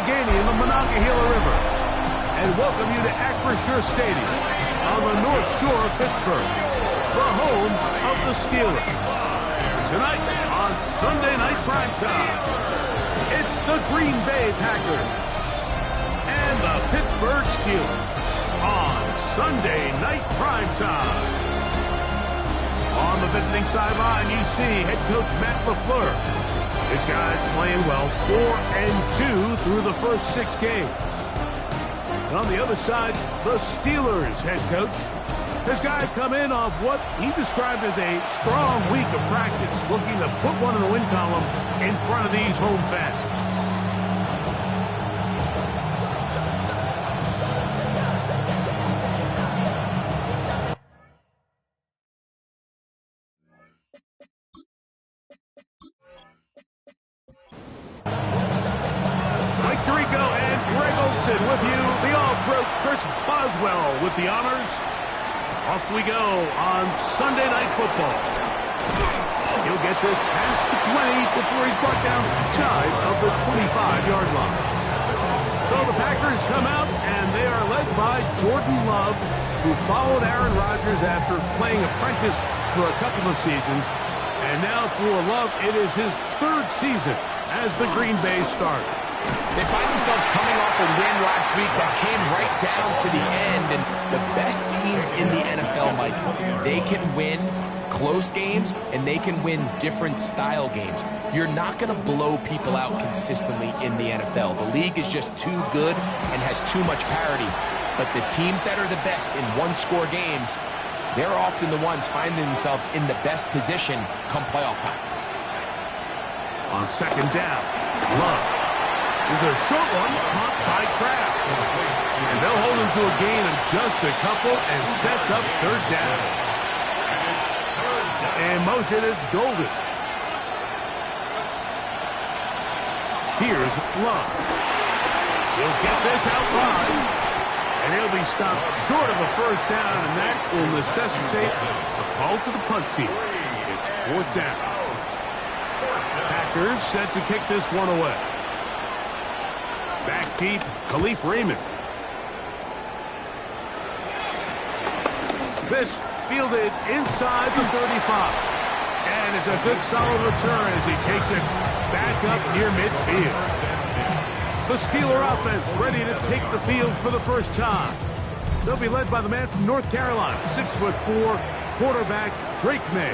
Allegheny in the Monongahela River, and welcome you to Acrisure Stadium on the North Shore of Pittsburgh, the home of the Steelers. Tonight on Sunday Night Primetime, it's the Green Bay Packers and the Pittsburgh Steelers on Sunday Night Primetime. On the visiting sideline, you see head coach Matt LaFleur. His guys playing well, 4-2 through the first 6 games. And on the other side, the Steelers head coach. His guys come in off what he described as a strong week of practice, looking to put one in the win column in front of these home fans. Mike Tirico and Greg Olsen with you. The All-Pro Chris Boswell with the honors. Off we go on Sunday Night Football. He'll get this past the 20 before he's brought down shy of the 25-yard line. So the Packers come out, and they are led by Jordan Love, who followed Aaron Rodgers after playing apprentice for a couple of seasons. And now for Love, it is his 3rd season as the Green Bay starter. They find themselves coming off a win last week that came right down to the end. And the best teams in the NFL, Mike, they can win close games and they can win different style games. You're not going to blow people out consistently in the NFL. The league is just too good and has too much parity. But the teams that are the best in one-score games, they're often the ones finding themselves in the best position come playoff time. On second down, Love. There's a short one caught by Kraft. And they'll hold him to a gain of just a couple and sets up 3rd down. And motion, it's Golden. Here's Love. He'll get this out wide. And he'll be stopped short of a 1st down, and that will necessitate a call to the punt team. It's 4th down. Packers set to kick this one away. Back deep, Khalif Raymond. This fielded inside the 35. And it's a good solid return as he takes it back up near midfield. The Steeler offense ready to take the field for the first time. They'll be led by the man from North Carolina, 6'4", quarterback Drake May.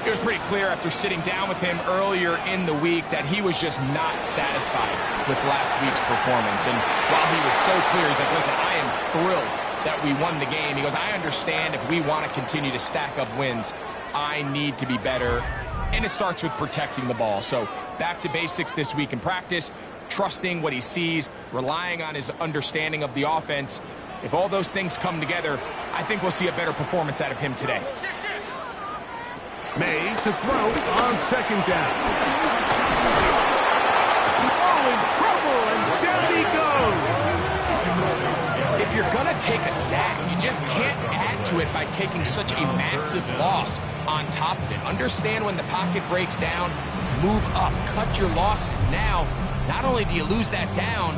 It was pretty clear after sitting down with him earlier in the week that he was just not satisfied with last week's performance. And while he was so clear, he's like, listen, I am thrilled that we won the game. He goes, I understand if we want to continue to stack up wins, I need to be better. And it starts with protecting the ball. So back to basics this week in practice, trusting what he sees, relying on his understanding of the offense. If all those things come together, I think we'll see a better performance out of him today. May to throw on second down. Oh, in trouble, and down he goes. If you're going to take a sack, you just can't add to it by taking such a massive loss on top of it. Understand when the pocket breaks down, move up, cut your losses. Now, not only do you lose that down,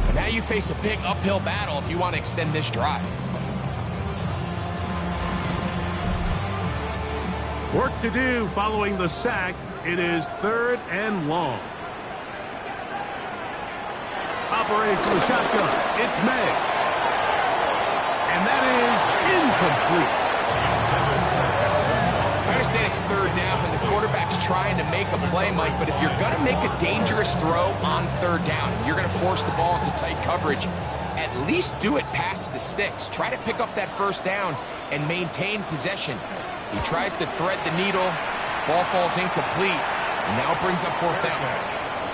but now you face a big uphill battle if you want to extend this drive. Work to do following the sack. It is 3rd and long. Operates from the shotgun. It's May. And that is incomplete. I understand it's 3rd down and the quarterback's trying to make a play, Mike, but if you're going to make a dangerous throw on 3rd down, you're going to force the ball into tight coverage, at least do it past the sticks. Try to pick up that 1st down and maintain possession. He tries to thread the needle. Ball falls incomplete. And now brings up 4th down.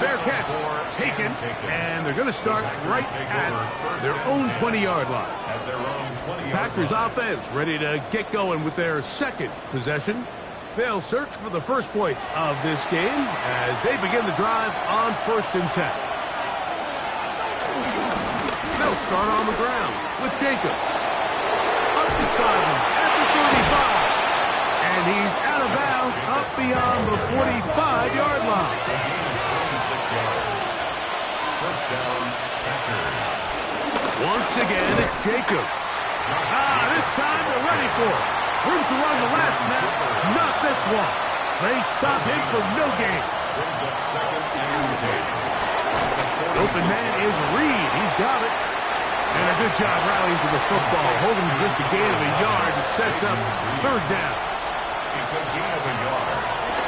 Fair catch. Taken. And they're going to start right at their own 20-yard line. Packers offense ready to get going with their 2nd possession. They'll search for the first points of this game as they begin the drive on 1st and 10. They'll start on the ground with Jacobs. Up the sideline at the 35. And he's out of bounds up beyond the 45-yard line. 26 yards. 1st down. again, it's Jacobs. This time they're ready for it. Room to run the last snap. Not this one. They stop him for no gain. Brings up second and 10. Open man is Reed. He's got it. And a good job rallying to the football. Holding just a gain of a yard. It sets up third down. It's a gain of a yard.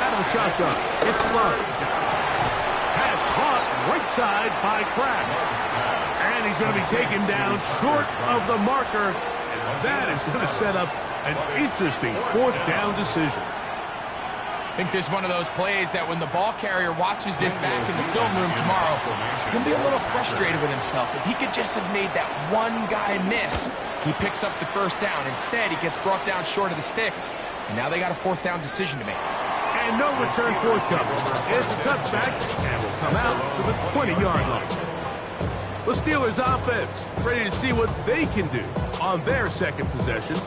Out of the shotgun. It's Love. Pass caught right side by Kraft. And he's going to be taken down short of the marker. And that is going to set up an interesting fourth down decision. I think this is one of those plays that when the ball carrier watches this back in the film room tomorrow, he's going to be a little frustrated with himself. If he could just have made that one guy miss, he picks up the first down. Instead, he gets brought down short of the sticks, and now they got a fourth down decision to make. And no return forthcoming. It's a touchback, and will come out to the 20-yard line. The Steelers offense ready to see what they can do on their second possession.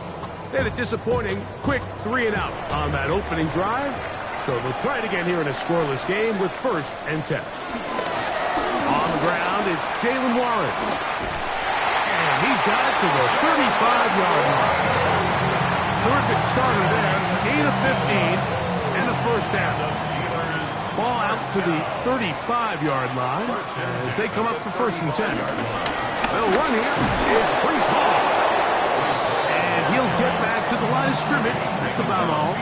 They had a disappointing quick 3-and-out on that opening drive. So they'll try it again here in a scoreless game with first and 10. On the ground, it's Jaylen Warren. And he's got it to the 35-yard line. Terrific starter there. Gain of 15 and a first down. Ball out to the 35-yard line as they come up for first and 10. They'll run here. It's Breece Hall. And he'll get back to the line of scrimmage. That's about all.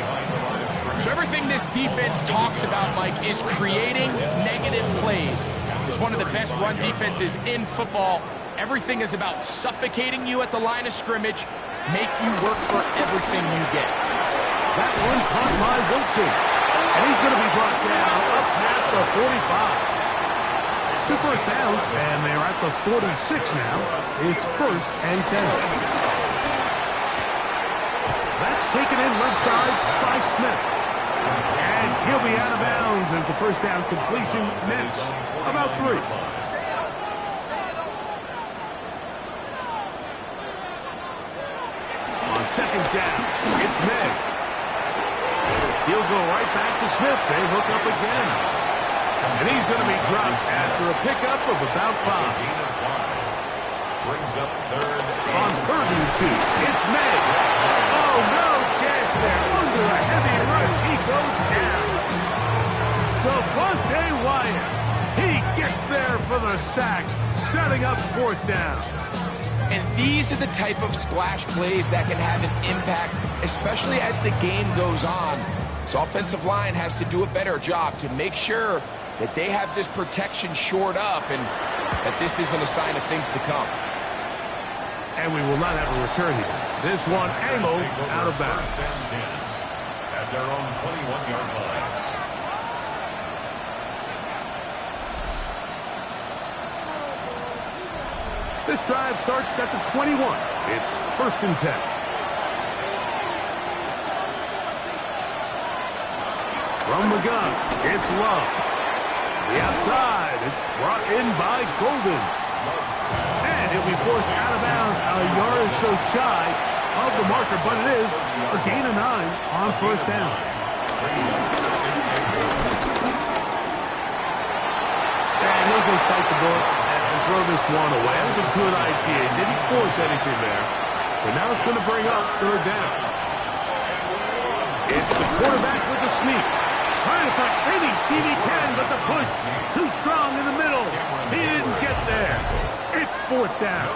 So everything this defense talks about, Mike, is creating negative plays. It's one of the best run defenses in football. Everything is about suffocating you at the line of scrimmage, make you work for everything you get. That one caught by Wilson. And he's going to be brought down up past the 45. 2 first downs, and they're at the 46 now. It's first and 10. That's taken in left side by Smith. And he'll be out of bounds as the first down completion nets about 3. On second down, it's Meg. He'll go right back to Smith. They hook up again. And he's going to be dropped after a pickup of about 5. Brings up third. On third and 2, it's Meg. Oh, no chance there. Under a heavy rush, he goes down. Devontae Wyatt. He gets there for the sack, setting up fourth down. And these are the type of splash plays that can have an impact, especially as the game goes on. So offensive line has to do a better job to make sure that they have this protection shored up and that this isn't a sign of things to come. And we will not have a return here. This one angled out of bounds. First and 10 at their own 21-yard line. This drive starts at the 21. It's first and 10. From the gun, it's Love. The outside, it's brought in by Golden. And he'll be forced out of bounds a yard or so shy of the marker, but it is a gain of 9 on first down. And he'll just bite the bullet and throw this one away. That was a good idea. He didn't force anything there. But now it's going to bring up third down. It's the quarterback with the sneak. Trying to find any seam he can, but the push too strong in the middle. He didn't get there. It's fourth down.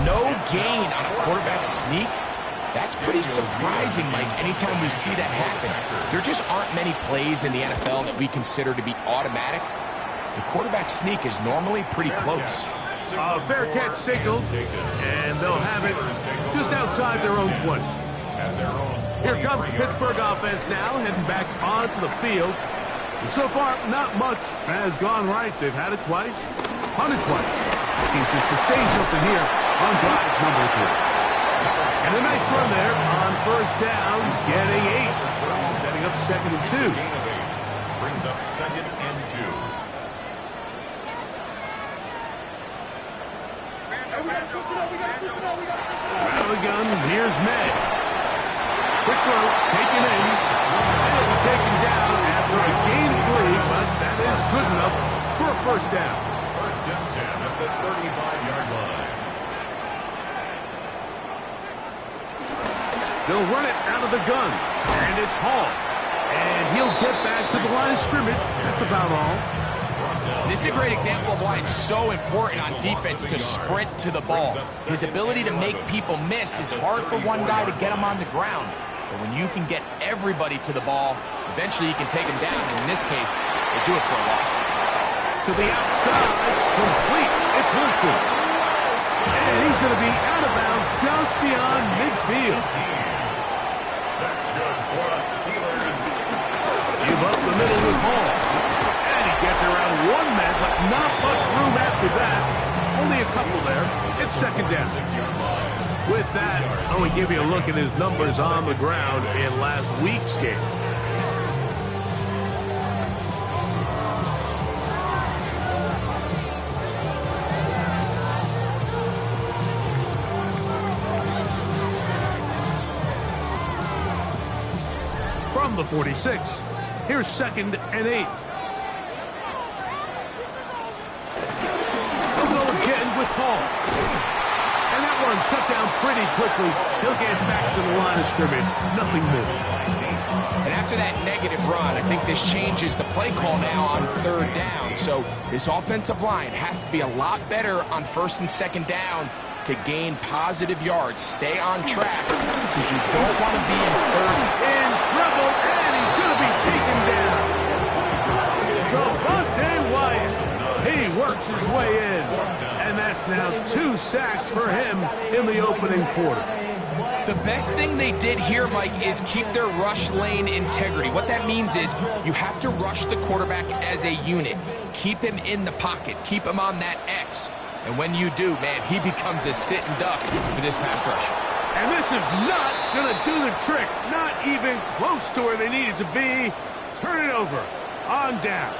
No gain on a quarterback sneak? That's pretty surprising, Mike, anytime we see that happen. There just aren't many plays in the NFL that we consider to be automatic. The quarterback sneak is normally pretty close. A fair catch signaled, and they'll have it just outside their own 20. Here comes the Pittsburgh offense now, heading back onto the field. And so far, not much has gone right. They've had it twice, punted twice. Looking to sustain something here on drive number 3. And a nice run there on first down, getting 8. Setting up second and 2. Brings up second and 2. Out of the gun, here's May. Quick throw, taken in. And it'll be taken down after a gain of 3, but that is good enough for a first down. First and 10 at the 35-yard line. They'll run it out of the gun. And it's Hall. And he'll get back to the line of scrimmage. That's about all. This is a great example of why it's so important on defense to sprint to the ball. His ability to make people miss is hard for one guy to get him on the ground. But when you can get everybody to the ball, eventually you can take him down. In this case, they do it for a loss. To the outside, complete. It's Wilson. And he's going to be out of bounds just beyond midfield. That's good for the Steelers. Give up the middle with Hall. And he gets around one man, but not much room after that. Only a couple there. It's second down. With that, I want to give you a look at his numbers on the ground in last week's game. From the 46, here's 2nd and 8. He'll go again with Hall. And that one shut down pretty quickly. He'll get back to the line of scrimmage. Nothing more. And after that negative run, I think this changes the play call now on 3rd down. So this offensive line has to be a lot better on 1st and 2nd down to gain positive yards. Stay on track because you don't want to be in 3rd. In trouble, and he's going to be taken down. Devontae Wyatt. He works his way in. And that's now 2 sacks for him in the opening quarter. The best thing they did here, Mike, is keep their rush lane integrity. What that means is you have to rush the quarterback as a unit. Keep him in the pocket. Keep him on that X. And when you do, man, he becomes a sitting duck for this pass rush. And this is not going to do the trick. Not even close to where they needed to be. Turn it over on downs.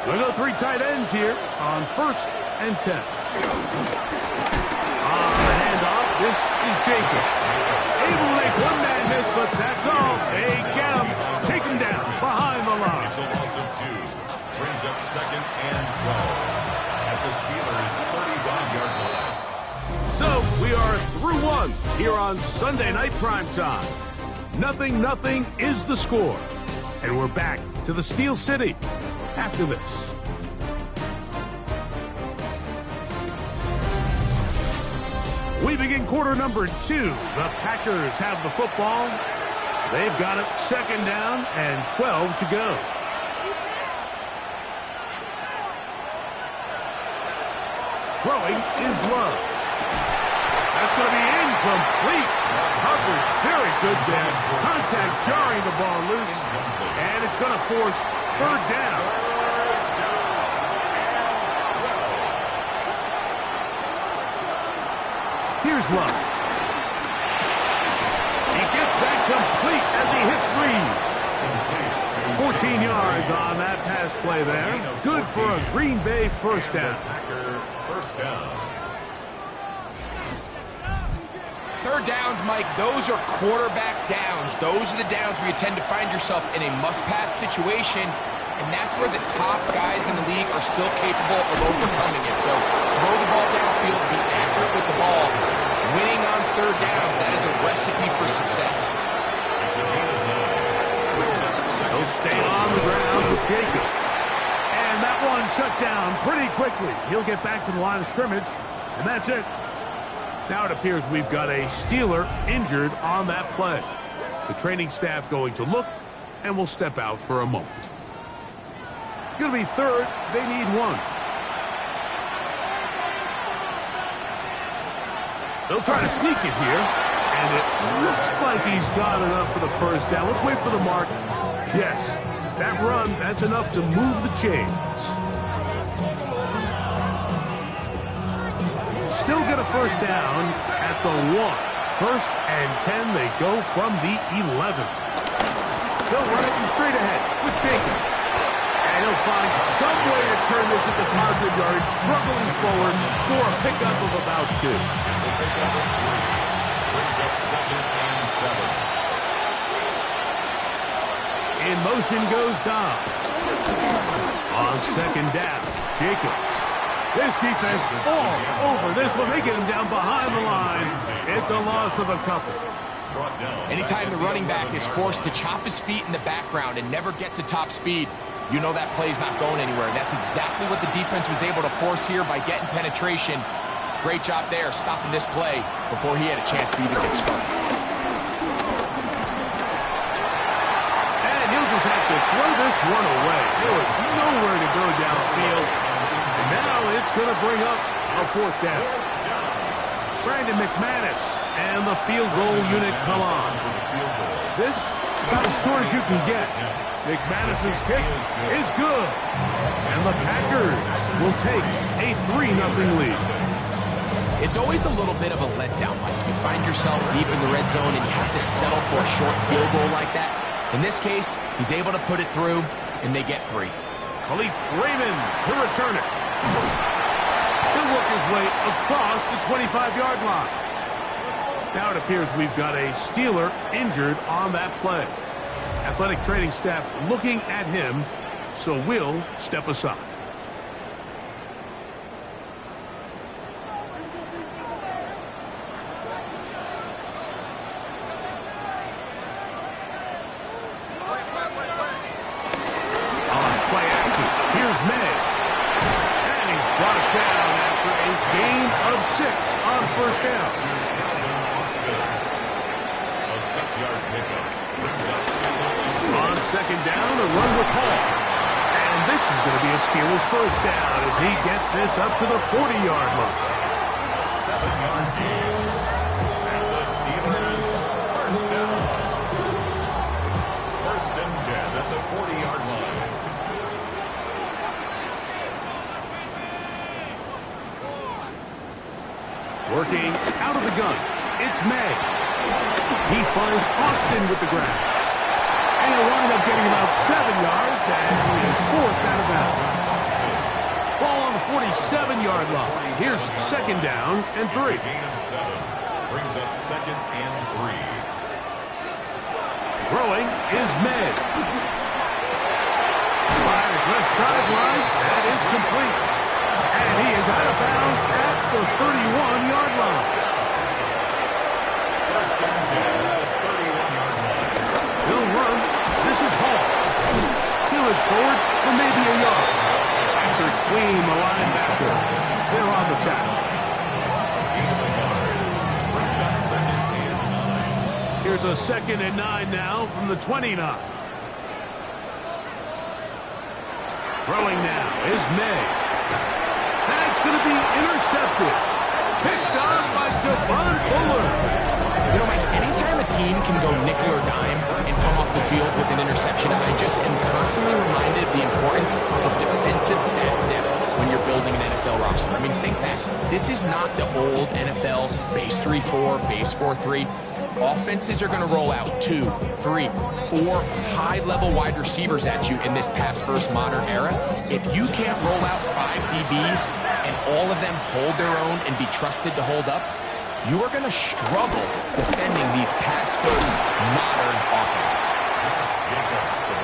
We'll go 3 tight ends here on 1st and 10. On the handoff, this is Jacobs. Able to make one man miss, but that's all. They get him. Take him down behind the line. It's a loss of 2. Brings up 2nd and 12. At the Steelers' 35-yard line. So we are through 1 here on Sunday Night Primetime. 0-0 is the score. And we're back to the Steel City after this. We begin quarter number 2. The Packers have the football. They've got it 2nd down and 12 to go. Throwing is Love. That's going to be incomplete. Coverage very good there. Contact jarring the ball loose. And it's going to force 3rd down. Here's Love. He gets that complete as he hits Reed. 14 yards on that pass play there. Good for a Green Bay 1st down. First down. 3rd downs, Mike, those are quarterback downs. Those are the downs where you tend to find yourself in a must-pass situation, and that's where the top guys in the league are still capable of overcoming it. So throw the ball downfield, be accurate with the ball. Winning on 3rd downs, that is a recipe for success. He'll stay on the ground with Jacobs. And that one shut down pretty quickly. He'll get back to the line of scrimmage, and that's it. Now it appears we've got a Steeler injured on that play. The training staff going to look, and will step out for a moment. It's going to be 3rd. They need 1. They'll try to sneak it here, and it looks like he's got enough for the 1st down. Let's wait for the mark. Yes, that run, that's enough to move the chains. Still get a 1st down at the 1. 1st and 10, they go from the 11. They'll run it straight ahead with Jacobs. And he'll find some way to turn this into positive yardage, struggling forward for a pickup of about 2. It's a pickup of 3. Brings up 2nd and 7. In motion goes Dobbs. On 2nd down, Jacobs. This defense all over this one. They get him down behind the line. It's a loss of a couple. brought down. Anytime the running back is forced to chop his feet in the background and never get to top speed, you know that play's not going anywhere. That's exactly what the defense was able to force here by getting penetration. Great job there, stopping this play before he had a chance to even get started. And he'll just have to throw this one away. There was nowhere to go downfield. And now it's going to bring up a fourth down. Brandon McManus and the field goal unit come on. This about as short as you can get. McManus's kick is good. And the Packers will take a 3-0 lead. It's always a little bit of a letdown, Mike. You find yourself deep in the red zone and you have to settle for a short field goal like that. In this case, he's able to put it through, and they get 3. Khalif Raymond to return it. He'll work his way across the 25-yard line. Now it appears we've got a Steeler injured on that play. Athletic training staff looking at him, so we'll step aside. On play action, here's May. And he's brought down after a gain of 6 on first down. A 6-yard pickup brings up second. On second down, a run with Hall. And this is going to be a Steelers first down as he gets this up to the 40-yard line. 7-yard gain. And the Steelers first down. First and 10 at the 40-yard line. Working out of the gun, it's May. He finds Austin with the grab. And he'll wind up getting about 7 yards as he is forced out of bounds. Ball on the 47-yard line. Here's second down and 3. Gain of 7 brings up second and 3. Throwing is May. Fires left sideline. That is complete. And he is out of bounds at the 31-yard line. First and 10 at the 31-yard line. He'll run. This is Hall. He'll head forward for maybe a yard. After Queen, the linebacker. They're on the tackle. Gain of a yard brings up second and 9. Here's a second and 9 now from the 29. Throwing now is May. That's going to be intercepted. Picked up by Javon Fuller. You know, Mike, anytime a team can go nickel or dime and come off the field with an interception, I just am constantly reminded of the importance of defensive back depth when you're building an NFL roster. I mean, think back. This is not the old NFL base 3-4, base 4-3. Offenses are going to roll out 2, 3, 4 high-level wide receivers at you in this pass-first modern era. If you can't roll out 5 DBs and all of them hold their own and be trusted to hold up, you are going to struggle defending these pass-first modern offenses.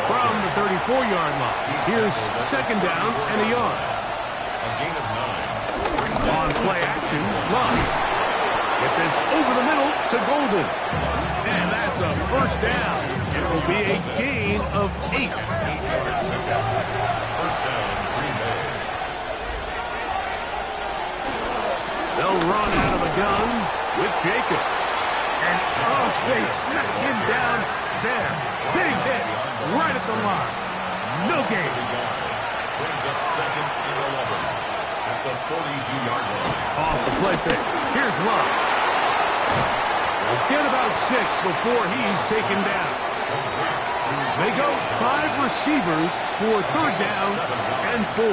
From the 34-yard line, here's second down and a yard. A gain of 9. On play action, Love. Get this over the middle to Golden. And that's a first down. It will be a gain of 8. First down, Green Bay. They'll run out of the gun with Jacobs. And, they snuck him down there. Big hit right at the line. No gain. Brings up second and 11 at the 42-yard line. Off the play fake. Here's Love. We'll get about 6 before he's taken down. They go 5 receivers for third down and 4.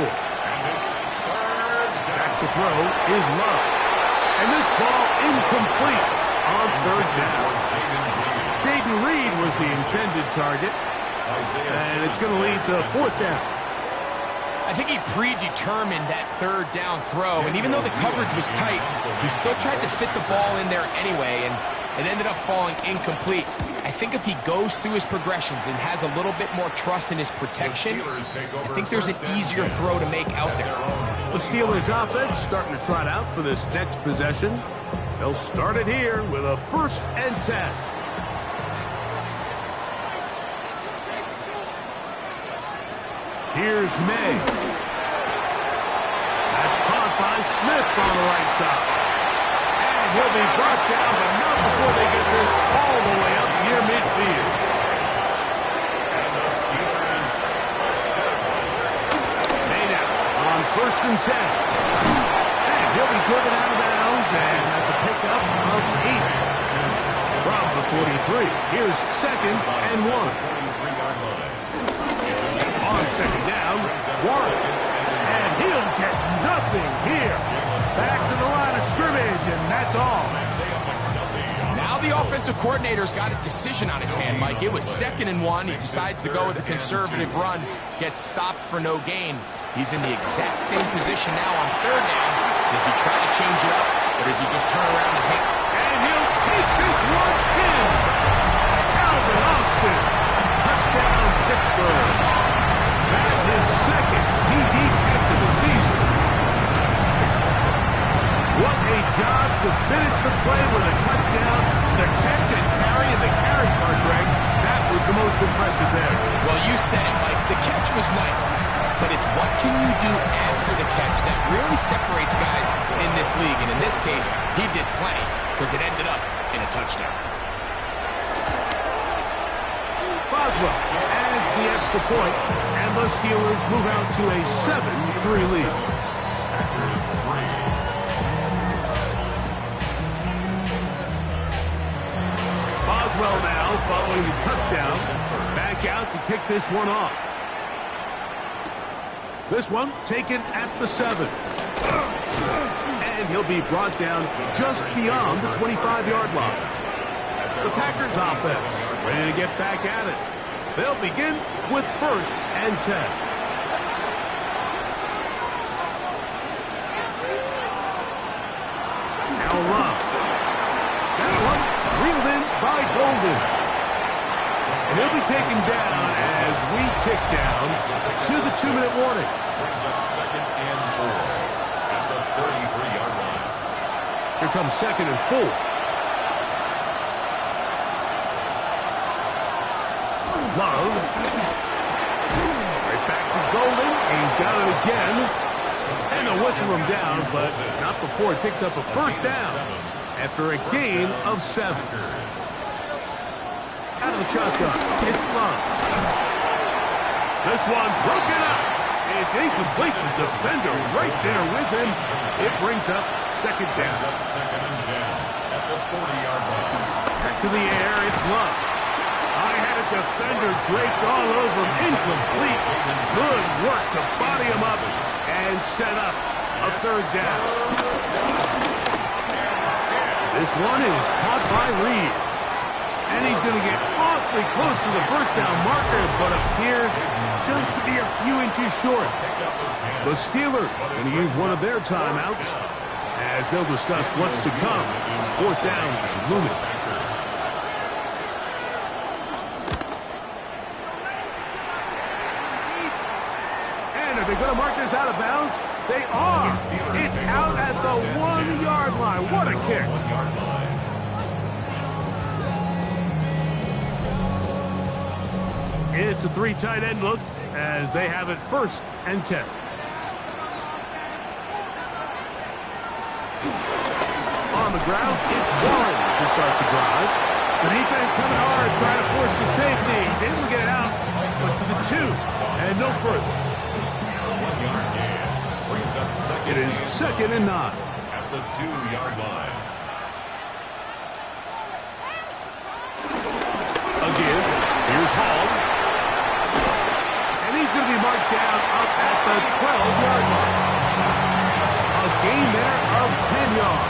Back to throw is Love. And this ball incomplete on third down. Jaden Reed was the intended target. And it's going to lead to fourth down. I think he predetermined that third down throw, and even though the coverage was tight, he still tried to fit the ball in there anyway, and it ended up falling incomplete. I think if he goes through his progressions and has a little bit more trust in his protection, I think there's an easier throw to make out there. The Steelers offense starting to trot out for this next possession. They'll start it here with a 1st and 10. Here's May. That's caught by Smith on the right side. And he'll be brought down, but not before they get this all the way up near midfield. And the Steelers are still Made out on 1st and 10. And he'll be driven out of bounds, and that's a pickup of 8. From the 43, here's 2nd and 1. 43-yard line. On 2nd down, Warren. And he'll get nothing here. Back to the line of scrimmage, and that's all. Now the offensive coordinator's got a decision on his hand, Mike. It was 2nd and 1. He decides to go with a conservative run, gets stopped for no gain. He's in the exact same position now on 3rd down. Does he try to change it up, or does he just turn around and hit? And he'll take this one in. Calvin Austin. Touchdown, Pittsburgh. That is 2nd TD catch of the season. What a job to finish the play with a touchdown. The catch and carry and the carry part, Greg, that was the most impressive there. Well, you said it, Mike. The catch was nice, but it's what can you do after the catch that really separates guys in this league. And in this case, he did plenty because it ended up in a touchdown. Boswell adds the extra point, and the Steelers move out to a 7-3 lead. Boswell now following the touchdown. Back out to kick this one off. This one taken at the 7. And he'll be brought down just beyond the 25-yard line. The Packers offense ready to get back at it. They'll begin with 1st and 10. Now Love. That one reeled in by Golden. And he'll be taken down as we tick down to the 2-minute warning. Brings up 2nd and 4 at the 33-yard line. Here comes 2nd and 4. Love. Right back to Golden. He's got it again. And they'll whistle him down, but not before he picks up a 1st down after a gain of 7. Out of the shotgun, it's Love. This one broken up. It's incomplete. The defender right there with him. It brings up 2nd down. Brings up 2nd and 10 at the 40-yard line. Back to the air, it's Love. I had a defender draped all over him. Incomplete. Good work to body him up and set up a 3rd down. This one is caught by Reed. And he's going to get awfully close to the 1st down marker, but appears just to be a few inches short. The Steelers going to use one of their timeouts as they'll discuss what's to come as 4th down is looming. Are they going to mark this out of bounds? They are. It's out at the 1-yard line. What a kick. It's a 3 tight end look as they have it 1st and 10. On the ground, it's Warren to start the drive. The defense coming hard, trying to force the safety. He's able to get it out, but to the 2 and no further. It is 2nd and 9. At the 2-yard line. Again, here's Hall. And he's going to be marked down up at the 12-yard line. A gain there of 10 yards.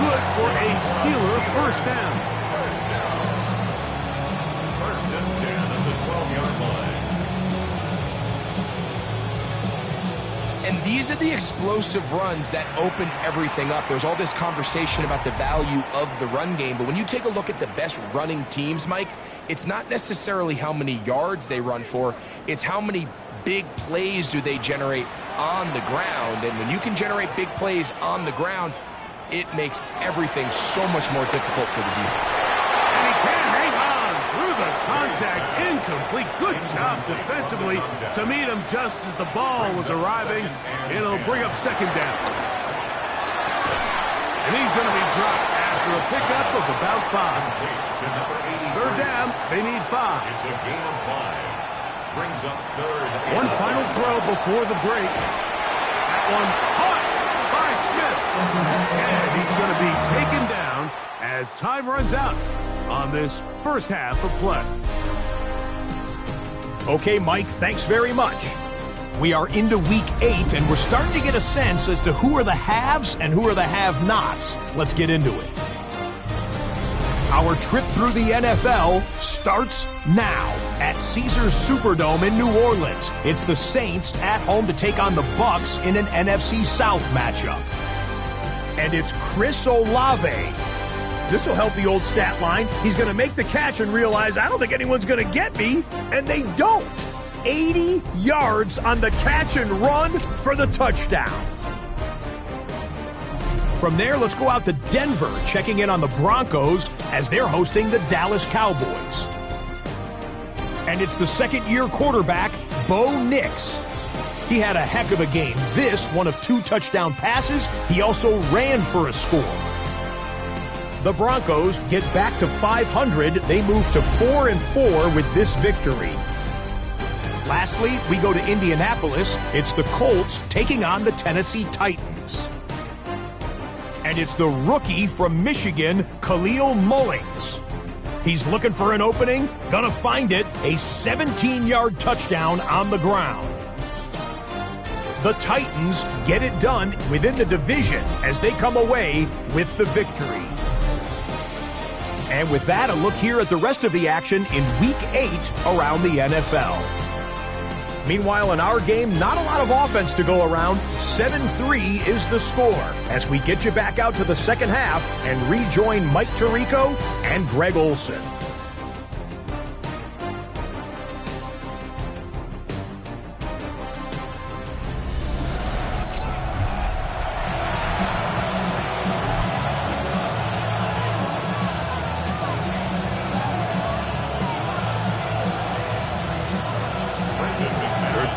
Good for a Steeler 1st down. 1st and 10 at the 12-yard line. And these are the explosive runs that open everything up. There's all this conversation about the value of the run game, but when you take a look at the best running teams, Mike, it's not necessarily how many yards they run for, it's how many big plays do they generate on the ground. And when you can generate big plays on the ground, it makes everything so much more difficult for the defense. And he can't hang on through the contact. zigzag, incomplete. Good job defensively to meet him just as the ball was arriving. It'll bring up second down. And he's going to be dropped after a pickup of about 5. Third down, they need 5. It's a gain of 5. Brings up third. One final throw before the break. That one caught by Smith. And he's going to be taken down as time runs out on this first half of play. Okay, Mike, thanks very much. We are into week 8, and we're starting to get a sense as to who are the haves and who are the have-nots. Let's get into it. Our trip through the NFL starts now at Caesars Superdome in New Orleans. It's the Saints at home to take on the Bucs in an NFC South matchup. And it's Chris Olave. This will help the old stat line. He's going to make the catch and realize, I don't think anyone's going to get me, and they don't. 80 yards on the catch and run for the touchdown. From there, let's go out to Denver, checking in on the Broncos as they're hosting the Dallas Cowboys. And it's the second-year quarterback, Bo Nix. He had a heck of a game. This, one of 2 touchdown passes. He also ran for a score. The Broncos get back to 500. They move to 4-4 with this victory. Lastly, we go to Indianapolis. It's the Colts taking on the Tennessee Titans. And it's the rookie from Michigan, Khalil Mullings. He's looking for an opening, gonna find it, a 17-yard touchdown on the ground. The Titans get it done within the division as they come away with the victory. And with that, a look here at the rest of the action in Week 8 around the NFL. Meanwhile, in our game, not a lot of offense to go around. 7-3 is the score as we get you back out to the second half and rejoin Mike Tirico and Greg Olson.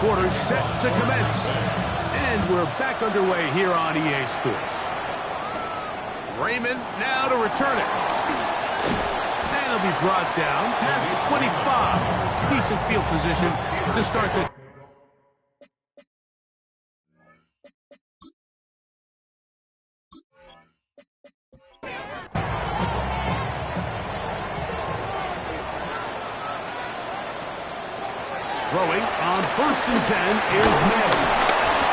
Quarter set to commence. And we're back underway here on EA Sports. Raymond now to return it. And it'll be brought down past the 25. Decent field position to start the... Throwing on 1st and 10 is May.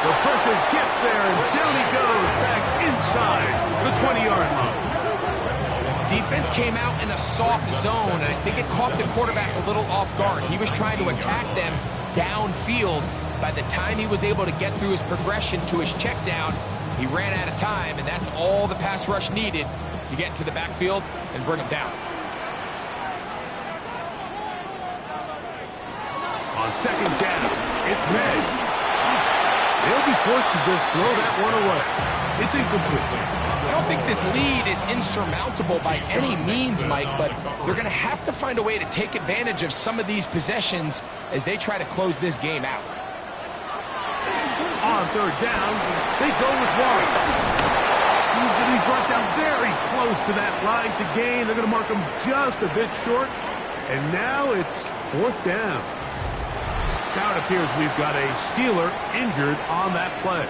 The pressure gets there, and down he goes back inside the 20-yard line. Defense came out in a soft zone, and I think it caught the quarterback a little off guard. He was trying to attack them downfield. By the time he was able to get through his progression to his check down, he ran out of time, and that's all the pass rush needed to get to the backfield and bring him down. On 2nd down, it's May. They'll be forced to just throw that one away. It's incomplete. I don't think this lead is insurmountable by any means, Mike, but they're going to have to find a way to take advantage of some of these possessions as they try to close this game out. On 3rd down, they go with Warren. He's going to be brought down very close to that line to gain. They're going to mark him just a bit short. And now it's 4th down. Now it appears we've got a Steeler injured on that play.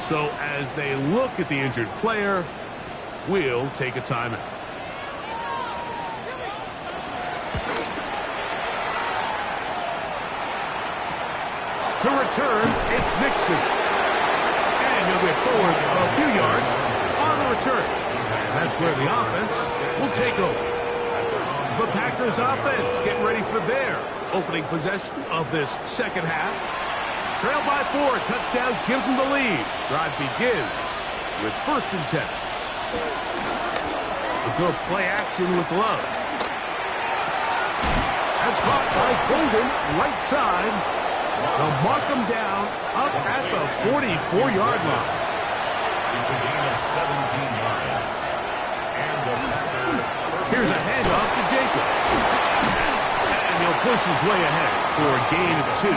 So as they look at the injured player, we'll take a timeout. To return, it's Nixon. And he'll get forward a few yards on the return. And that's where the offense will take over. The Packers offense getting ready for their opening possession of this second half. Trail by 4, touchdown gives them the lead. Drive begins with 1st and 10. A good play action with Love. That's caught by Golden, right side. They'll mark them down up at the 44-yard line. It's a gain of 17 yards. And the Packers... Here's a handoff to Jacobs. And And he'll push his way ahead for a gain of 2.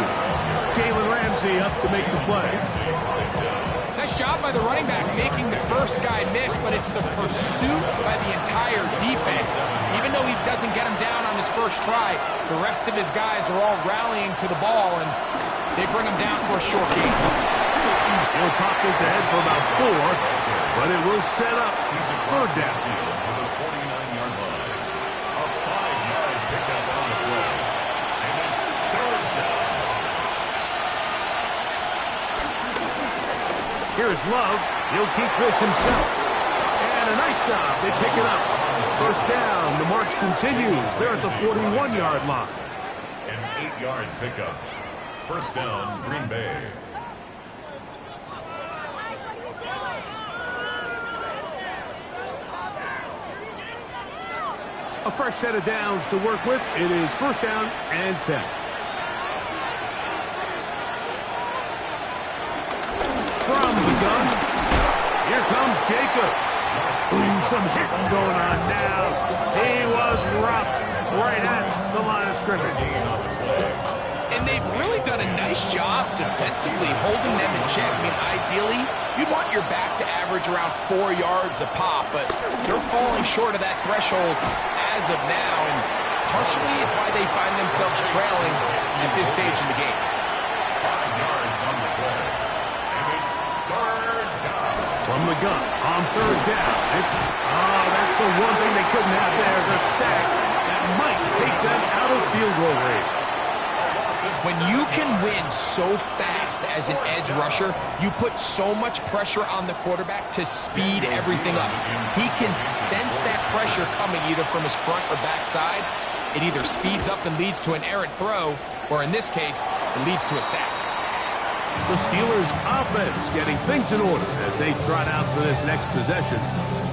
Jalen Ramsey up to make the play. Nice job by the running back making the first guy miss, but it's the pursuit by the entire defense. Even though he doesn't get him down on his first try, the rest of his guys are all rallying to the ball, and they bring him down for a short gain. He'll pop this ahead for about 4, but it will set up third down. To the 49-yard line. A 5-yard pickup on the play. And it's third down. Here's Love. He'll keep this himself. And a nice job. They pick it up. First down. The march continues. They're at the 41-yard line. An 8-yard pickup. First down, Green Bay. A fresh set of downs to work with. It is first down and 10. From the gun, here comes Jacobs. Ooh, some hitting going on now. He was roughed right at the line of scrimmage. And they've really done a nice job defensively holding them in check. I mean, ideally, you'd want your back to average around 4 yards a pop, but they're falling short of that threshold as of now, and partially it's why they find themselves trailing at this stage in the game. 5 yards on the play. And it's third down. From the gun on third down. That's the one thing they couldn't have there, the sack that might take them out of field goal range. When you can win so fast as an edge rusher, you put so much pressure on the quarterback to speed everything up. He can sense that pressure coming either from his front or back side. It either speeds up and leads to an errant throw, or in this case, it leads to a sack. The Steelers' offense getting things in order as they trot out for this next possession.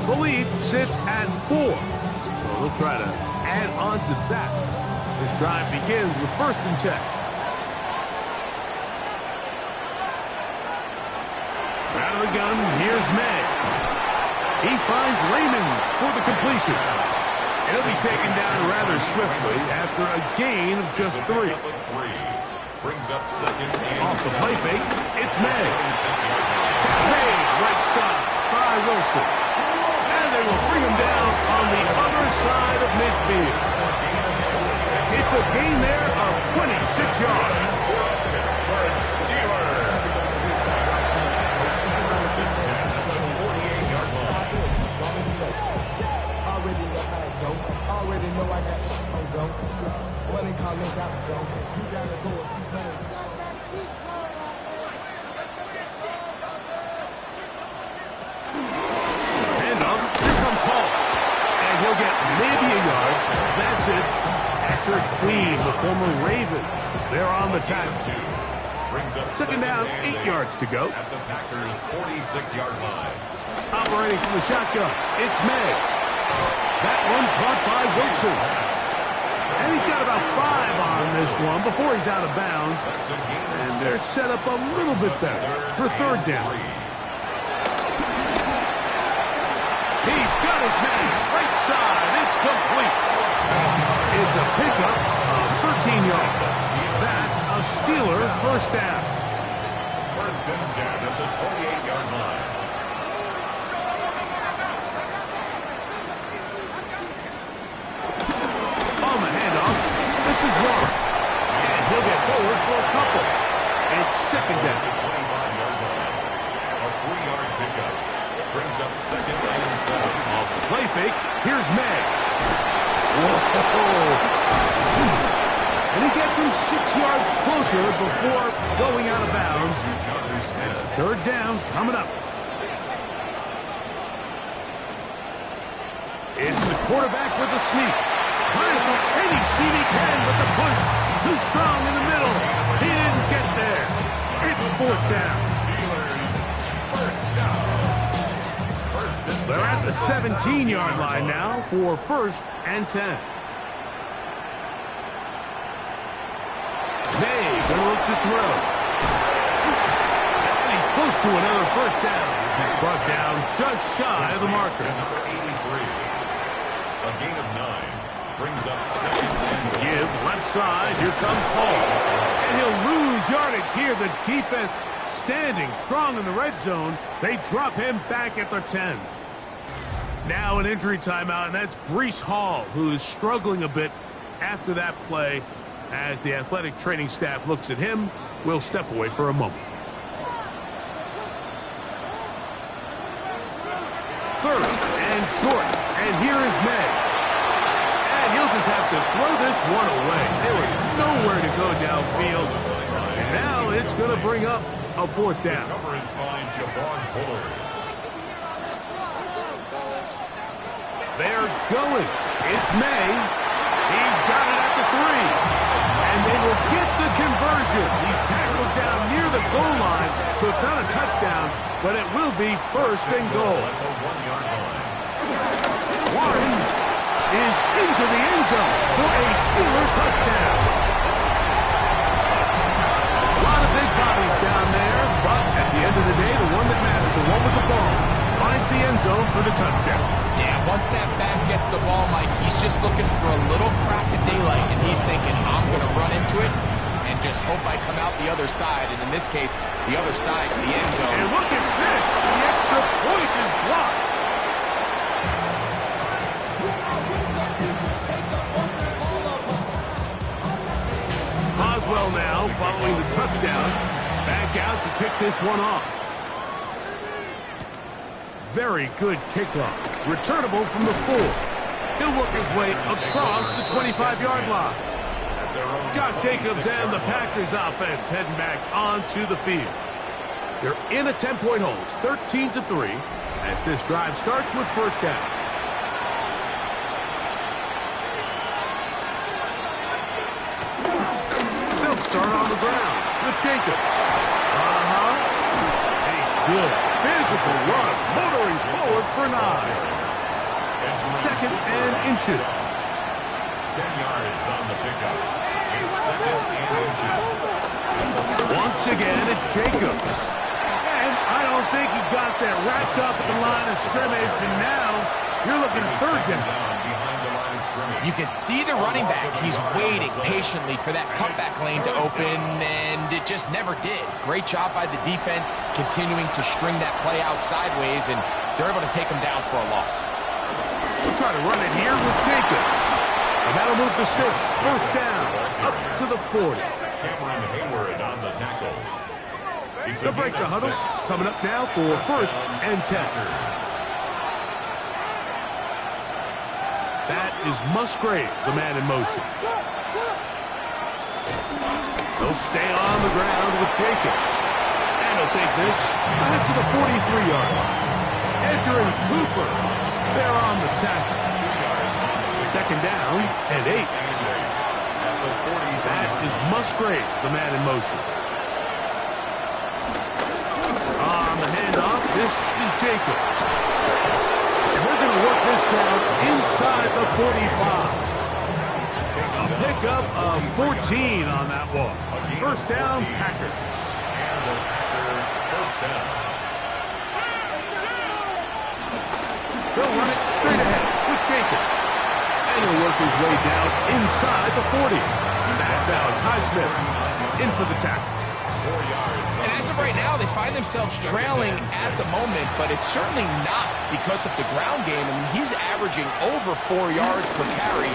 The lead sits at 4, so they'll try to add on to that. This drive begins with first and 10. Out of the gun, here's May. He finds Raymond for the completion. He'll be taken down rather swiftly after a gain of just 3. Brings up second and Off the play fake, it's May. 6 yard line. May, right side by Wilson. And they will bring him down on the other side of midfield. It's a gain there of 26 yards. Pittsburgh Steelers. First and 10 to the 48-yard line. Already know I got go. Money calling, gotta go. You gotta go if you playing. Handoff, here comes Hall. And he'll get maybe a yard. That's it. Patrick Queen, the former Raven. They're on the tackle. Brings up Second down, and 8 yards to go. At the Packers' 46-yard line. Operating from the shotgun, it's May. That one caught by Wilson. And he's got about 5 on this one before he's out of bounds. That's a gain of And they're 6. set up a little bit better for third down. He's got his man right side. It's complete. It's a pickup of 13 yards. That's a Steeler first down. First and 10 at the 28-yard line. On the handoff, this is Warren. And he'll get forward for a couple. It's second down. 25-yard line. A 3-yard pickup. Brings up second and 7. Off the play fake, here's May. Whoa! And he gets him 6 yards closer before going out of bounds. It's third down coming up. It's the quarterback with the sneak. Trying for any seat he can, but the push too strong in the middle. He didn't get there. It's fourth down. Steelers first down. First and 10. They're at the 17-yard line now for first and 10. May gonna look to throw. And he's close to another first down. He's brought down just shy of the marker. Number 83. A gain of 9. Brings up second and goal. Give left side. Here comes Hall. And he'll lose yardage here. The defense standing strong in the red zone. They drop him back at the 10. Now an injury timeout, and that's Breece Hall, who is struggling a bit after that play. As the athletic training staff looks at him, we'll step away for a moment. Third and short, and here is May. And he'll just have to throw this one away. There was nowhere to go downfield. And now it's going to bring up a fourth down. Coverage by Javon Bullard. They're going. It's May. He's got it at the 3. And they will get the conversion. He's tackled down near the goal line, so it's not a touchdown, but it will be first and goal. At the 1-yard line. Warren is into the end zone for a Steeler touchdown. A lot of big bodies down there, but at the end of the day, the one that matters, the one with the ball, finds the end zone for the touchdown. Yeah, once that back gets the ball, Mike, he's just looking for a little crack of daylight, and he's thinking, I'm going to run into it and just hope I come out the other side. And in this case, the other side to the end zone. And look at this. The extra point is blocked. Boswell now following the touchdown. Back out to pick this one off. Very good kickoff. Returnable from the 4. He'll work his way across the 25-yard line. Josh Jacobs and the Packers offense heading back onto the field. They're in a 10-point hole. It's 13-3 as this drive starts with first down. They'll start on the ground with Jacobs. A good physical run, motoring forward for 9. Second and inches. 10 yards on the pickup. It's second and inches. Once again, it's Jacobs. And I don't think he got that wrapped up at the line of scrimmage, and now you're looking third down. Behind the line of scrimmage. You can see the running back. He's waiting patiently for that cutback lane to open, and it just never did. Great job by the defense continuing to string that play out sideways, and they're able to take him down for a loss. We'll try to run it here with Jacobs. And that'll move the sticks. First down, up to the 40. Cameron Hayward on the tackle. They'll break the huddle. Coming up now for first and 10. That is Musgrave, the man in motion. They'll stay on the ground with Jacobs. And he'll take this back to the 43-yard line. Edger and Cooper, they're on the tackle. Second down and 8. That is Musgrave, the man in motion. On the handoff, this is Jacobs. And they're going to work this down inside the 45. A pickup of 14 on that one. First down, Packers. And the Packer first down. They'll run it straight ahead with Jacobs. And he'll work his way down inside the 40. That's Alex Highsmith in for the tackle. 4 yards. And as of right now, they find themselves trailing at the moment, but it's certainly not because of the ground game. I mean, he's averaging over 4 yards per carry.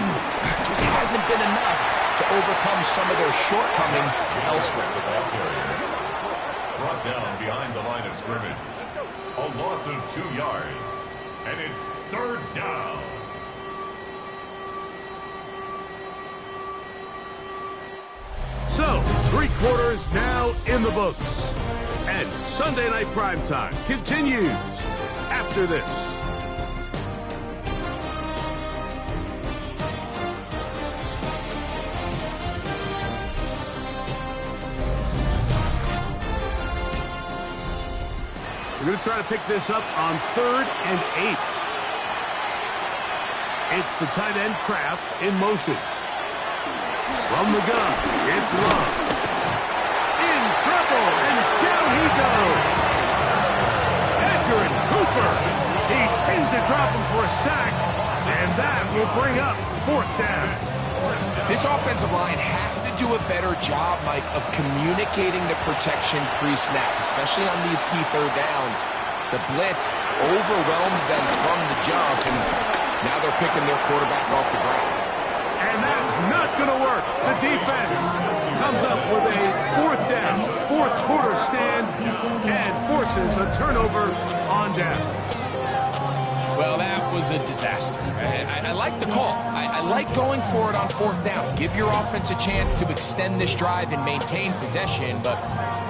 Just hasn't been enough to overcome some of their shortcomings elsewhere. The ball carrier. Brought down behind the line of scrimmage. A loss of 2 yards. And it's third down. So, 3 quarters now in the books. And Sunday Night Primetime continues after this. We're going to try to pick this up on 3rd and 8. It's the tight end Kraft in motion. From the gun, it's Love. In trouble, and down he goes. Edger and Cooper. He spins to drop him for a sack, and that will bring up 4th down. This offensive line has to do a better job, Mike, of communicating the protection pre-snap, especially on these key 3rd downs. The blitz overwhelms them from the jump, and now they're picking their quarterback off the ground. And that's not going to work. The defense comes up with a 4th down, 4th quarter stand, and forces a turnover on downs. Well, that was a disaster. I like the call. I like going for it on 4th down. Give your offense a chance to extend this drive and maintain possession, but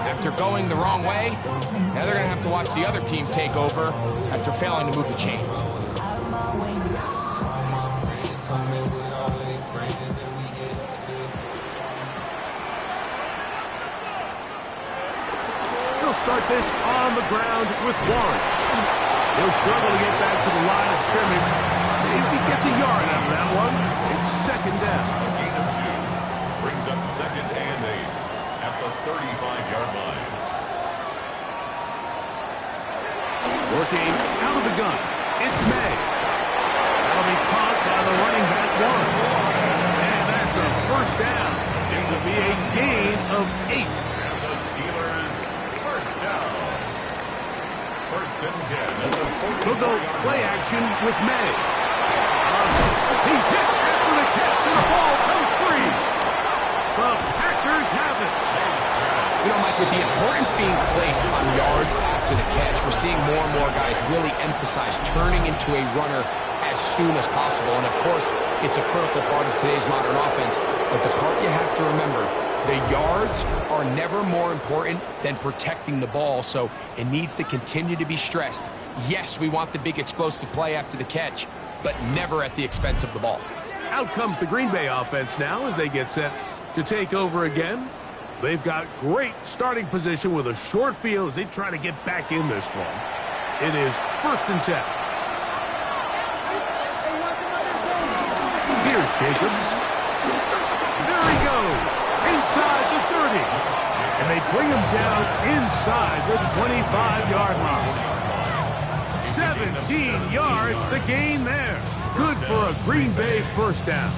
after going the wrong way, now they're going to have to watch the other team take over after failing to move the chains. He'll start this on the ground with Warren. He'll struggle to get back to the line of scrimmage. Maybe gets a yard out of that one. It's 2nd down. A gain of 2 brings up 2nd and 8 at the 35-yard line. Working out of the gun. It's May. That'll be caught by the running back Warren. And that's a 1st down. It will be a gain of 8. And the Steelers, 1st down. 1st and 10. We'll go play action with May. He's hit after the catch, and the ball comes free. The Packers have it. You know, Mike, with the importance being placed on yards after the catch, we're seeing more and more guys really emphasize turning into a runner as soon as possible. And, of course, it's a critical part of today's modern offense. But the part you have to remember, the yards are never more important than protecting the ball, so it needs to continue to be stressed. Yes, we want the big explosive play after the catch, but never at the expense of the ball. Out comes the Green Bay offense now as they get set to take over again. They've got great starting position with a short field as they try to get back in this one. It is 1st and 10. Here's Jacobs. There he goes. Inside the 30. And they bring him down inside the 25-yard line. 17 yards, the gain there. Good for a Green Bay 1st down.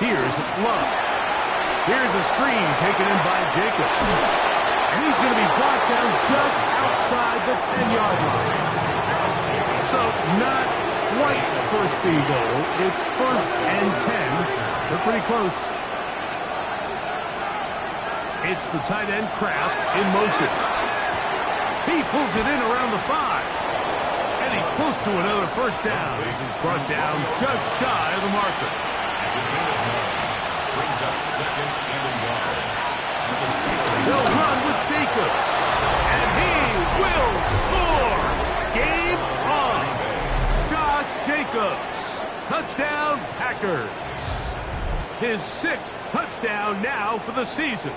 Here's Love. Here's a screen taken in by Jacobs. And he's going to be brought down just outside the 10-yard line. So not quite first and goal. It's 1st and 10. They're pretty close. It's the tight end Kraft in motion. He pulls it in around the 5. And he's close to another 1st down. He's brought down just shy of the marker. It's a gain of 9. Brings up 2nd and 1. They'll run with Jacobs. And he will score. Game on. Josh Jacobs. Touchdown, Packers. His 6th touchdown now for the season.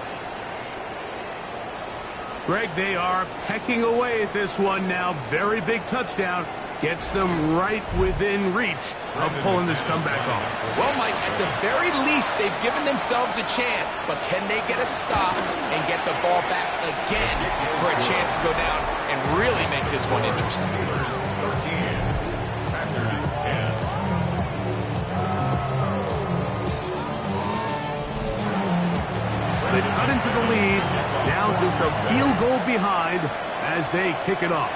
Greg, they are pecking away at this one now. Very big touchdown. Gets them right within reach of pulling this comeback off. Well, Mike, at the very least, they've given themselves a chance, but can they get a stop and get the ball back again for a chance to go down and really make this one interesting? Steelers 13, Packers 10. So they've cut into the lead. Now just a field goal behind as they kick it off.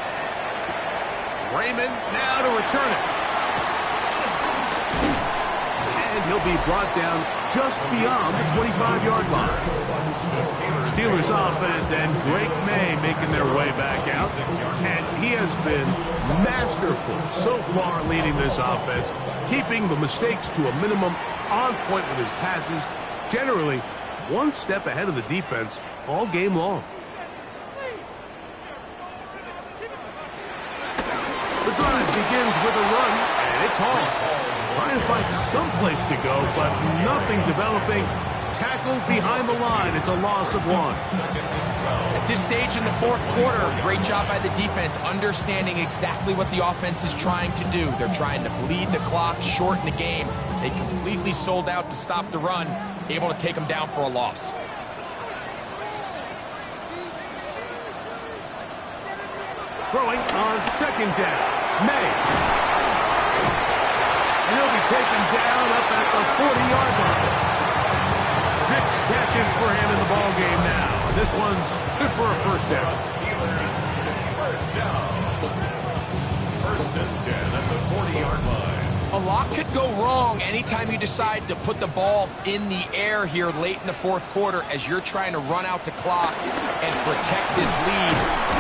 Raymond now to return it. And he'll be brought down just beyond the 25-yard line. Steelers offense and Drake May making their way back out. And he has been masterful so far leading this offense, keeping the mistakes to a minimum, on point with his passes, generally one step ahead of the defense all game long. The drive begins with a run, and it's Hall. Trying to find some place to go, but nothing developing. tackled behind the line. It's a loss of 1. At this stage in the fourth quarter, great job by the defense, understanding exactly what the offense is trying to do. They're trying to bleed the clock, shorten the game. They completely sold out to stop the run, able to take them down for a loss. Throwing on second down. May. And he'll be taken down up at the 40-yard line. 6 catches for him in the ball game now. This one's good for a first down. First down. First and 10 at the 40-yard line. A lot could go wrong anytime you decide to put the ball in the air here late in the fourth quarter as you're trying to run out the clock and protect this lead.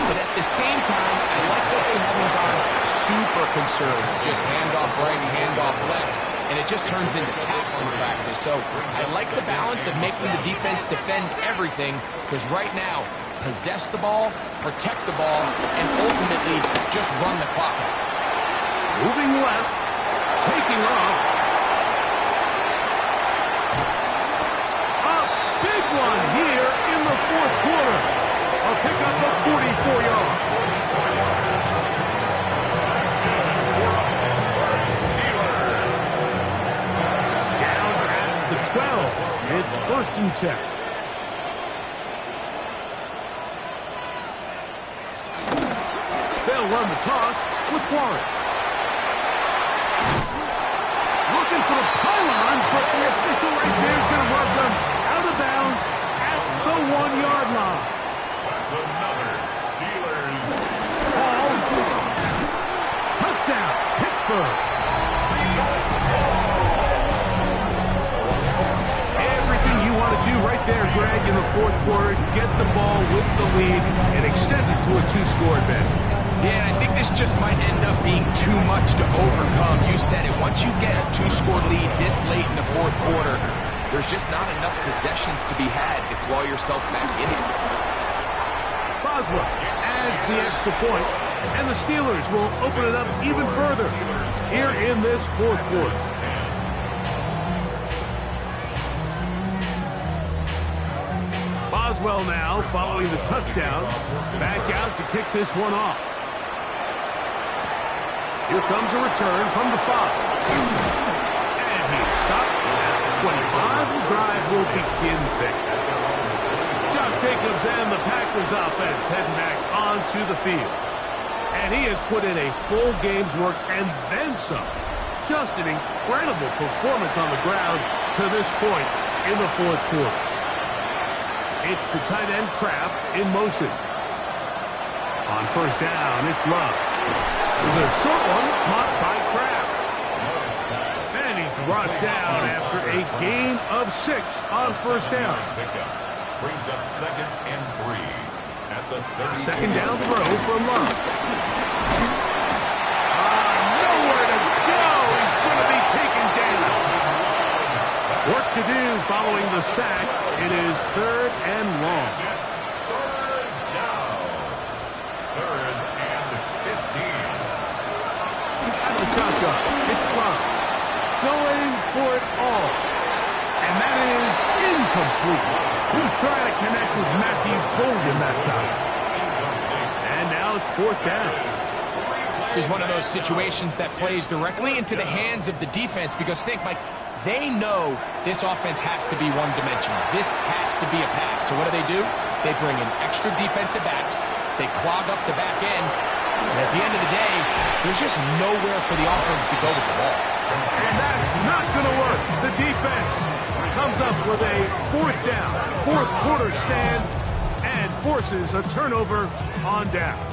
But at the same time, I like that they haven't gone super conservative. Just handoff right and handoff left. And it just turns into tackling practice. So I like the balance of making the defense defend everything, because right now, possess the ball, protect the ball, and ultimately just run the clock out. Moving left, taking off. A big one here in the fourth quarter. A pickup of 44 yards. The 12. It's first and 10. They'll run the toss with Warren. Looking for the pylon, but the official right there is going to mark them out of bounds at the 1-yard line. That's another Steelers. Ball. Touchdown, Pittsburgh. Everything you want to do right there, Greg, in the fourth quarter, get the ball with the lead and extend it to a 2-score advantage. Yeah, I think this just might end up being too much to overcome. You said it. Once you get a 2-score lead this late in the fourth quarter, there's just not enough possessions to be had to claw yourself back in it. Boswell adds the extra point, and the Steelers will open it up even further here in this fourth quarter. Boswell now following the touchdown, back out to kick this one off. Here comes a return from the 5. And he's stopped at the 25. The drive will begin there. Josh Jacobs and the Packers offense heading back onto the field. And he has put in a full game's work and then some. Just an incredible performance on the ground to this point in the fourth quarter. It's the tight end Kraft in motion. On first down, it's Love. There's a short one caught by Kraft. And he's brought down after a gain of 6 on first down. Brings up 2nd and 3 at the 30. Second down throw for Love. Nowhere to go. He's going to be taken down. Work to do following the sack. It is 3rd and long. It's 3rd down. 3rd and 15. Out of the shotgun. It's Love. Going for it all. And that is incomplete. He was trying to connect with Matthew Golden that time. And now it's 4th down. This is one of those situations that plays directly into the hands of the defense, because think, Mike, they know this offense has to be one-dimensional. This has to be a pass. So what do? They bring in extra defensive backs. They clog up the back end. And at the end of the day, there's just nowhere for the offense to go with the ball. And that's not going to work. The defense comes up with a 4th down, fourth quarter stand, and forces a turnover on downs.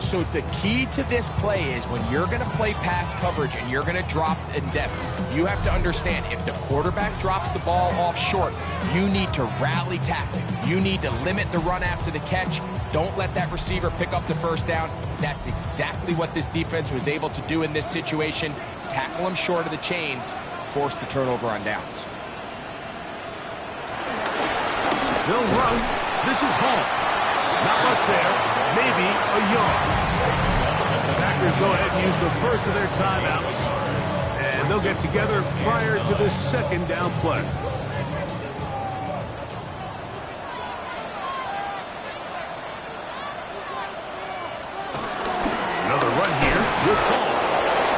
So the key to this play is when you're going to play pass coverage and you're going to drop in depth, you have to understand if the quarterback drops the ball off short, you need to rally tackle. You need to limit the run after the catch. Don't let that receiver pick up the first down. That's exactly what this defense was able to do in this situation. Tackle him short of the chains, force the turnover on downs. They'll run. This is home. Not much there. Maybe a yard. The Packers go ahead and use the first of their timeouts. And they'll get together prior to this second down play. with ball.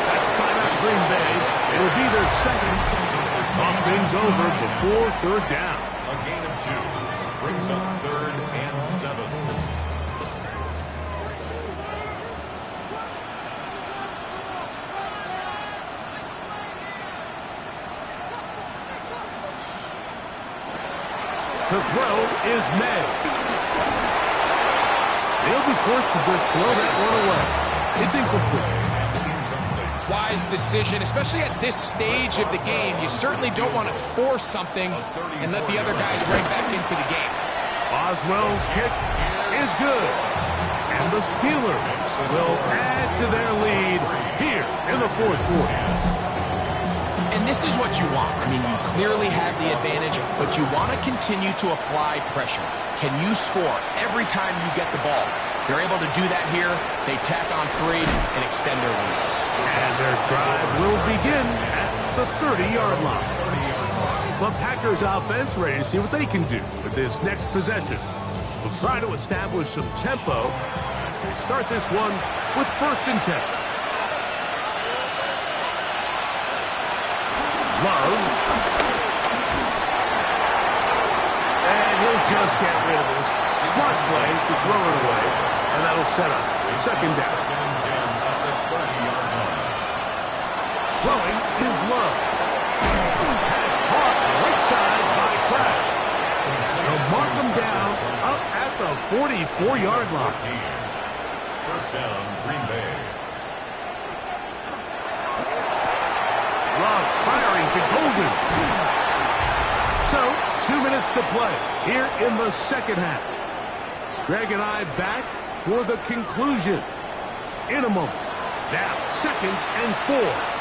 That's timeout Green Bay. It'll be their second. Talk things over before third down. A gain of 2 brings up 3rd and 7. To throw is May. They'll be forced to just throw that one away. It's incomplete. Wise decision, especially at this stage of the game. You certainly don't want to force something and let the other guys right back into the game. Boswell's kick is good. And the Steelers will add to their lead here in the fourth quarter. And this is what you want. I mean, you clearly have the advantage, but you want to continue to apply pressure. Can you score every time you get the ball? They're able to do that here. They tack on 3 and extend their lead. And their drive will begin at the 30-yard line. The Packers offense ready to see what they can do with this next possession. We'll try to establish some tempo as they start this one with 1st and 10. Love. And he'll just get rid of this. Smart play to throw it away. And that'll set up 2nd down. Throwing is Love. Pass caught right side by Kraft. They'll mark him down up at the 44-yard line. 1st down, Green Bay. Love firing to Golden. So, 2 minutes to play here in the second half. Greg and I back for the conclusion in a moment. Now, 2nd and 4.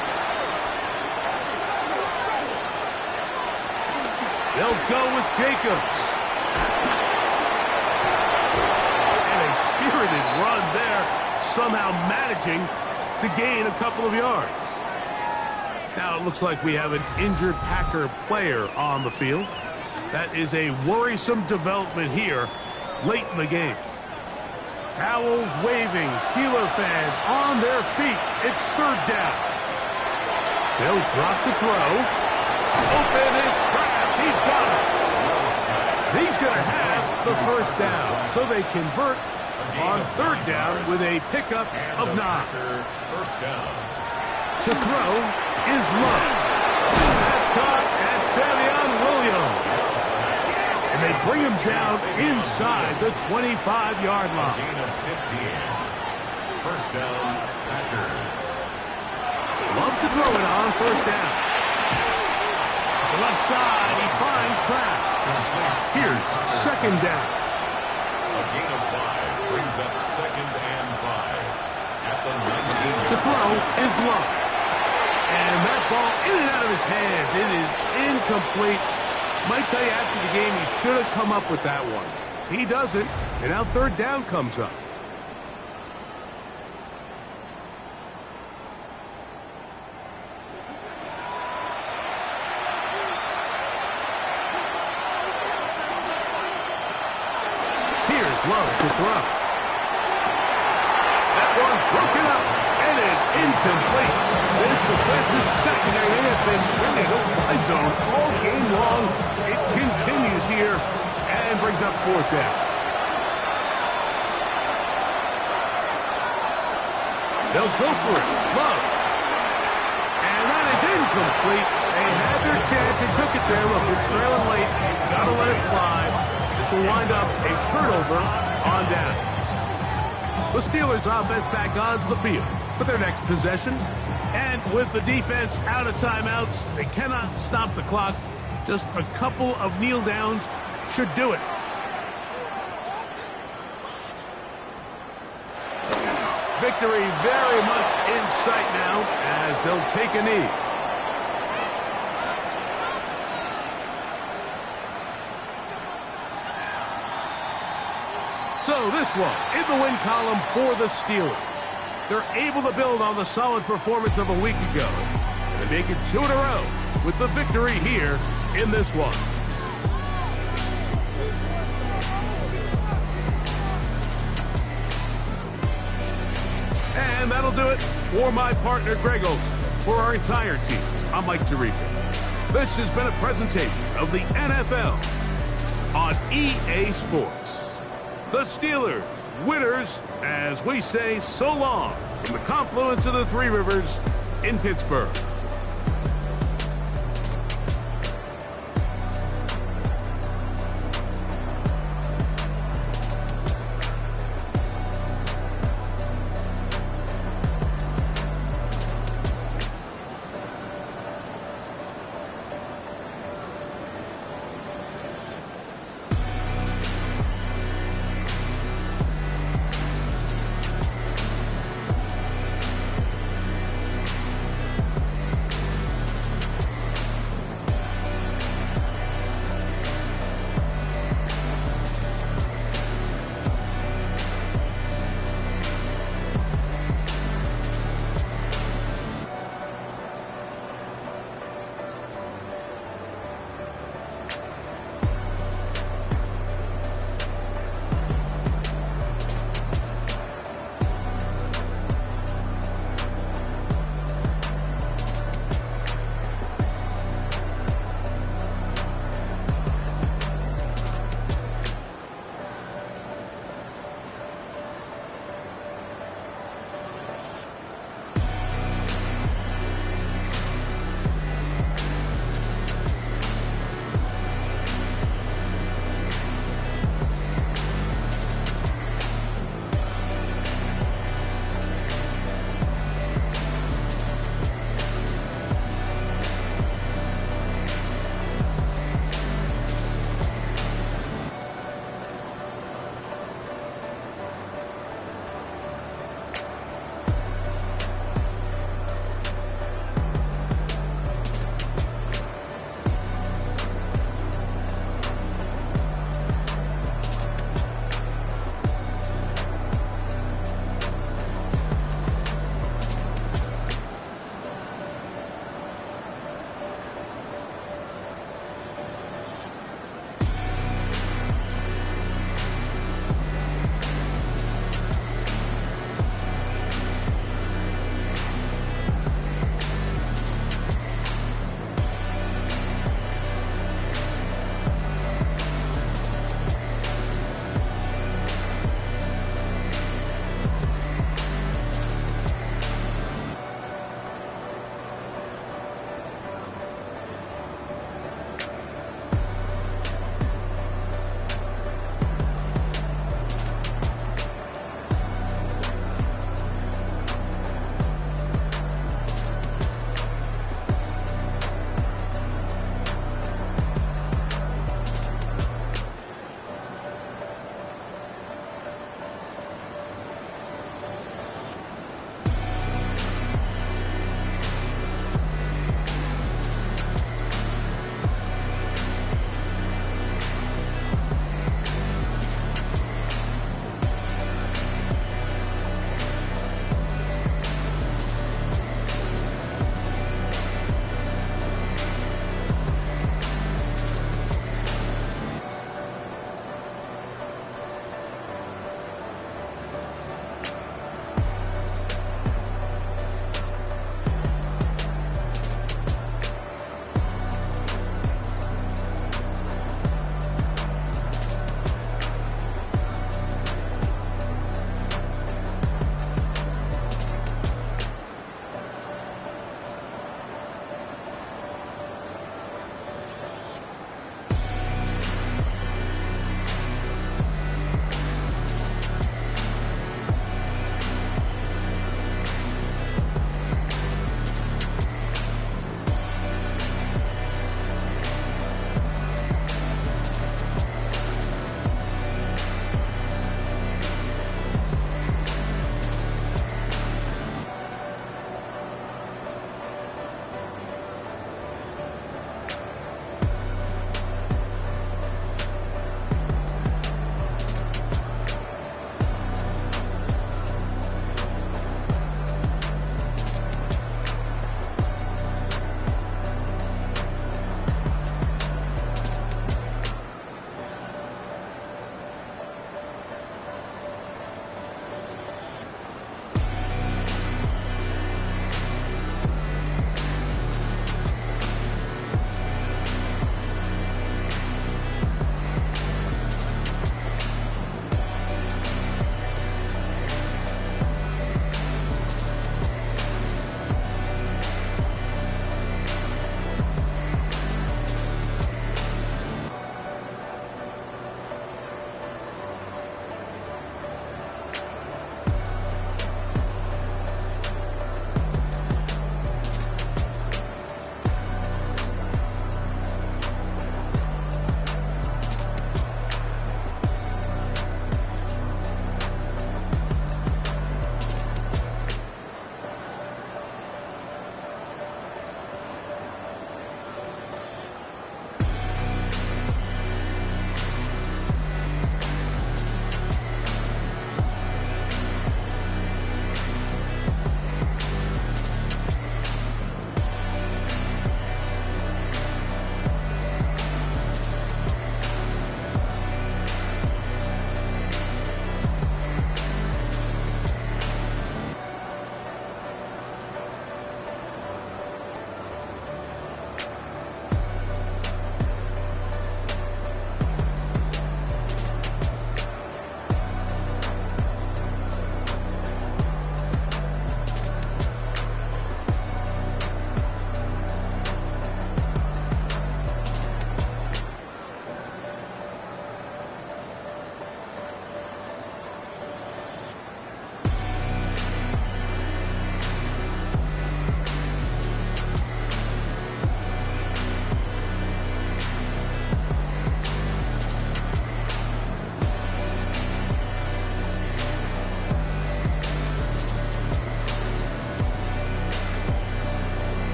They'll go with Jacobs. And a spirited run there, somehow managing to gain a couple of yards. Now it looks like we have an injured Packer player on the field. That is a worrisome development here late in the game. Towels waving, Steeler fans on their feet. It's 3rd down. They'll drop to throw. Open is Kraft. He's got it. He's going to have the 1st down. So they convert on 3rd down with a pickup of 9. 1st down. To throw is Love. That's caught at Savion Williams. And they bring him down inside the 25-yard line. Gain of 15. 1st down, Packers. Love to throw it on 1st down. The left side, he finds Kraft. Here's 2nd down. A gain of 5 brings up 2nd and 5. At the 19. To throw is Love. And that ball in and out of his hands. It is incomplete. Might tell you after the game he should have come up with that one. He doesn't, and now 3rd down comes up. Here's Love to throw. That one broken up and is incomplete. This defensive secondary, they have been in a fly zone all game long. It continues here and brings up 4th down. They'll go for it. Love. And that is incomplete. They had their chance and took it there. Look, it's trailing late. Gotta let it fly. This will wind up a turnover on down. The Steelers offense back onto the field for their next possession. And with the defense out of timeouts, they cannot stop the clock. Just a couple of kneel downs should do it. Victory very much in sight now as they'll take a knee. So this one in the win column for the Steelers. They're able to build on the solid performance of a week ago. And they make it 2 in a row with the victory here in this one. And And that'll do it for my partner, Greg Olson. For our entire team, I'm Mike Tirico. This has been a presentation of the NFL on EA Sports. The Steelers, winners, as we say so long from the confluence of the Three Rivers in Pittsburgh.